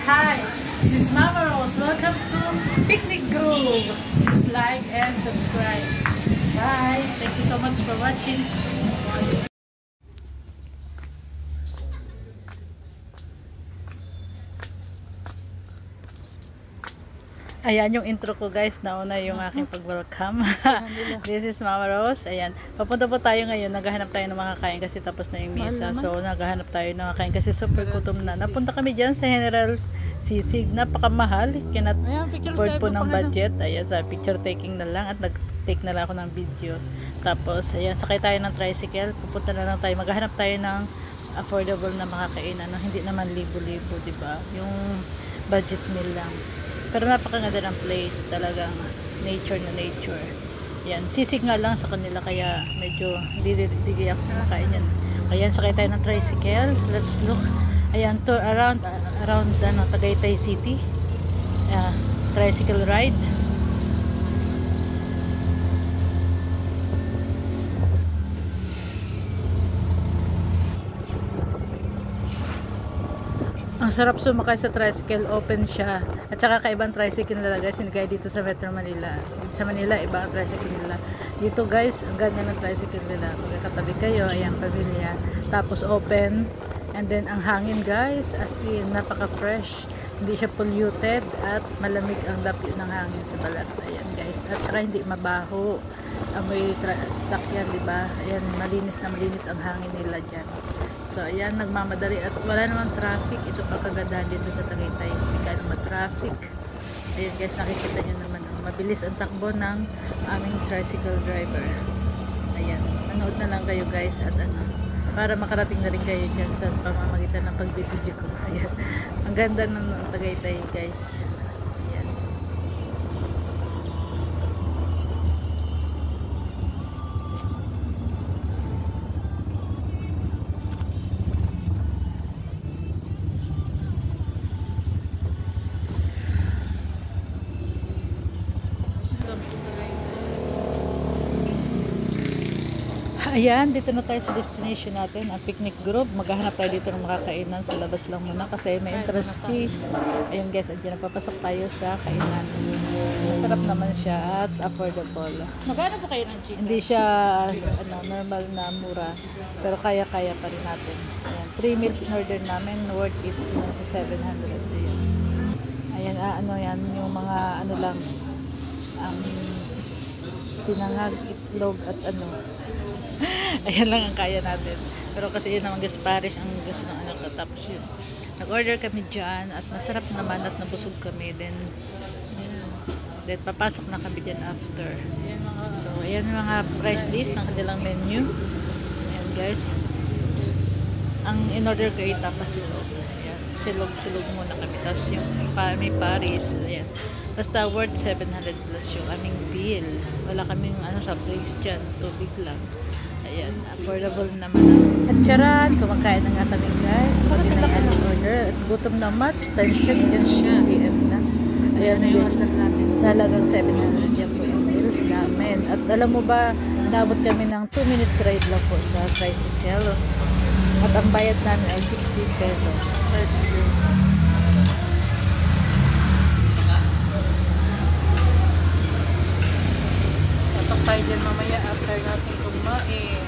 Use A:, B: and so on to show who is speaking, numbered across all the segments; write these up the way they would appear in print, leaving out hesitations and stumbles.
A: Hi, this is Mama Rose. Welcome to Picnic Grove. Please like and subscribe. Bye. Thank you so much for watching. Ayan yung intro ko guys, nauna yung aking pag-welcome. This is Mama Rose. Ayan, papunta po tayo ngayon, naghahanap tayo ng makakain kasi tapos na yung misa. So naghahanap tayo ng makakain kasi super gutom na. Napunta kami dyan sa General Sisig, napakamahal. Cannot afford po ng budget. Ayan, sa picture taking na lang at nag-take na lang ako ng video. Tapos, ayan, sakay tayo ng tricycle. Pupunta na lang tayo, maghahanap tayo ng affordable na makakainan na hindi naman libo-libo, diba? Yung budget meal lang. Pero napakaganda ng place, talagang nature na nature. Yan, sisig nga lang sa kanila kaya medyo hindi ako kumakain yan. Ayan, sakay tayo ng tricycle. Let's look. Ayan, to around Tagaytay City. Tricycle ride. Ang sarap sumakay sa tricycle, open siya. At saka kaibang tricycle nila guys, hindi kaya dito sa Metro Manila. Sa Manila, iba ang tricycle nila. Dito guys, ang ganda ng tricycle nila. Magkakatabi kayo, ayan, pamilya. Tapos open. And then ang hangin guys, as in, napaka-fresh. Hindi siya polluted at malamig ang dapyo ng hangin sa balat. Ayan guys. At saka hindi mabaho. Amoy sasakyan, diba? Ayan, malinis na malinis ang hangin nila dyan. So, ayan, nagmamadali at wala naman traffic. Ito pa kagandahan dito sa Tagaytay. Hindi ka naman traffic. Ayan guys, nakikita nyo naman. Mabilis ang takbo ng aming tricycle driver. Ayan, manood na lang kayo guys at para makarating na rin kayo dyan sa pamamagitan ng pagbibideo ko. Ayan, ang ganda ng Tagaytay guys. Ayan, dito na tayo sa destination natin, ang Picnic Grove. Maghahanap tayo dito ng makakainan sa labas lang muna kasi may entrance fee. Ayan guys, andyan, napapasok tayo sa kainan. Masarap naman siya at affordable. Magkano po kayo ng chicken? Hindi siya normal na mura, pero kaya-kaya pa rin natin. Ayan, 3 meals in order namin, worth it sa 700. Ayan, yan, yung mga lang, sinangag, itlog at ayan lang ang kaya natin. Pero kasi yun naman guys, Paris ang gusto ng anak ko. Tapos yun, nag-order kami dyan at masarap naman at nabusog kami. Then papasok na kami dyan after. So ayan yung mga price list ng kanilang menu. Ayan guys, ang in-order ko ay tapas silog. Ayan, silog muna kami. Tapos yung may Paris, ayan, basta worth 700 plus yung aming bill. Wala kaming sa place dyan, tubig lang. Ayan, affordable naman. At charan, kumakain na nga kami guys. Pwede na yung order. At gutom na much. Time check yan siya. PM na. Ayan guys, sa halagang 700 yan po yung meals namin. At alam mo ba, nabot kami ng 2 minutes ride lang po sa tricycle. At ang bayad namin ay 16 pesos. Pasok tayo dyan mamaya after natin kumain.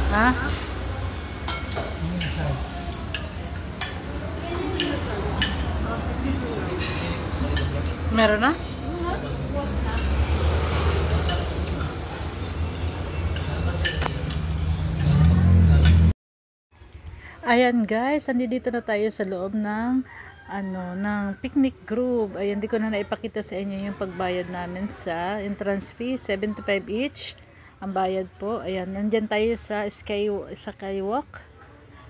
A: Ha? Meron na? Ayan guys, andito na tayo sa loob ng ng Picnic Grove. Ayan, di ko na naipakita sa inyo yung pagbayad namin sa entrance fee, 75 each ang bayad po. Ayan, nandyan tayo sa skywalk.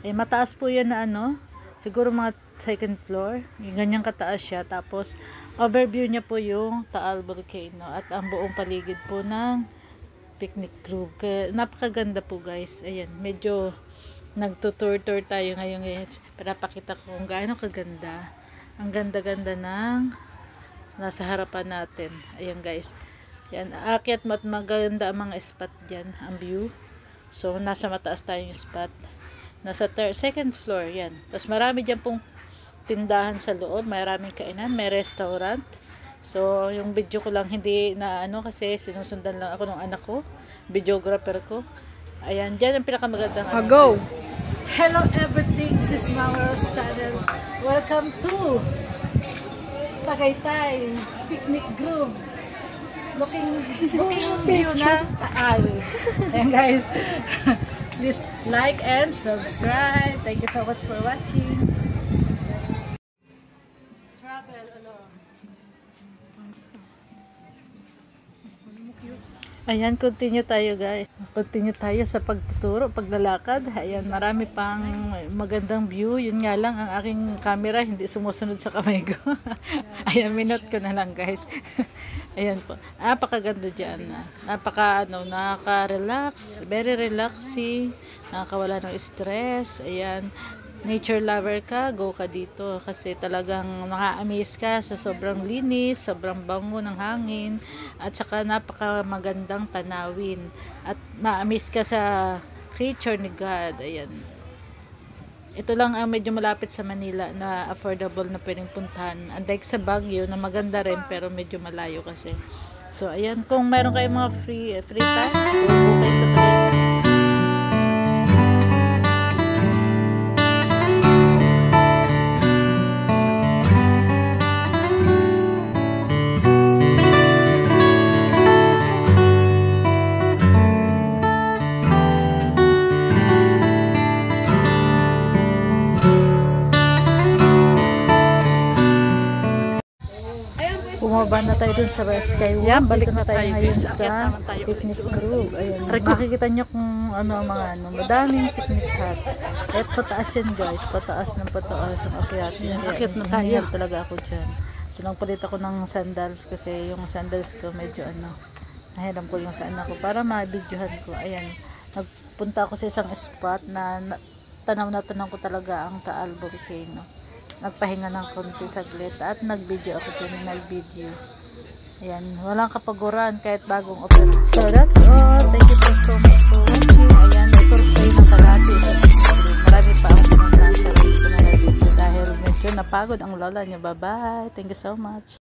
A: Ayan, mataas po yan na siguro mga second floor. Ganyan kataas siya. Tapos overview niya po yung Taal Volcano at ang buong paligid po ng Picnic Grove. Kaya, napakaganda po guys. Ayan, medyo nagtutour tayo ngayon guys. Para pakita ko kung gaano kaganda. Ang ganda-ganda ng nasa harapan natin. Ayan guys. Yan, aakyat mo at maganda ang mga spot dyan. Ang view. So, nasa mataas tayong spot. Nasa second floor, yan. Tapos marami dyan pong tindahan sa loob, maraming kainan, may restaurant. So, yung video ko lang hindi na ano kasi sinusundan lang ako ng anak ko, videographer ko. Ayan, dyan ang pinakamagandang
B: Go!
A: Hello everything, this is Mama's channel. Welcome to Tagaytay Picnic Group. Looking view ng Taal. Ayan guys, please like and subscribe. Thank you so much for watching. Travel alone. Ayan, continue tayo guys. Continue tayo sa pagtuturo, paglalakad. Ayan, marami pang magandang view. Yun nga lang, ang aking camera hindi sumusunod sa kamay ko. Ayan, minute ko na lang guys. Ayan po. Napakaganda dyan. Nakaka-relax. Very relaxing. Nakakawala ng stress. Ayan. Nature lover ka, go ka dito kasi talagang maka-amaze ka sa sobrang linis, sobrang bango ng hangin at saka napaka magandang tanawin at ma-amaze ka sa creature ni God. Ayan. Ito lang ang medyo malapit sa Manila na affordable na pwedeng puntahan. Unlike sa Baguio na maganda rin pero medyo malayo kasi. So ayan, kung meron kayong mga free time, go kayo sa Tagaytay. Bumaba na tayo dun sa Skywalk.
B: Yan, balik
A: Dito
B: na tayo
A: ngayon
B: guys.
A: sa picnic group. Ayan, makikita nyo kung ano ang mga madaming picnic hut. At pataas yan guys, pataas ng pataas ang akyat.
B: Akyat na tayo.
A: Hinihingal talaga ako dyan. So nagpalit ako ng sandals kasi yung sandals ko medyo nahiram ko yung sa anak ko para ma-videohan ko. Ayan, nagpunta ako sa isang spot na tanaw ko talaga ang Taal Volcano. Nagpahinga ng konti saglit at nag-video ako dyan, nag-video. Ayan, walang kapaguran kahit bagong open. So that's all. Thank you so much for watching. Ayan, ito kayo ng kalati. Marami pa akong pinuntahan pero hindi ko na nag-video dahil medyo napagod ang lola niya. Bye-bye. Thank you so much.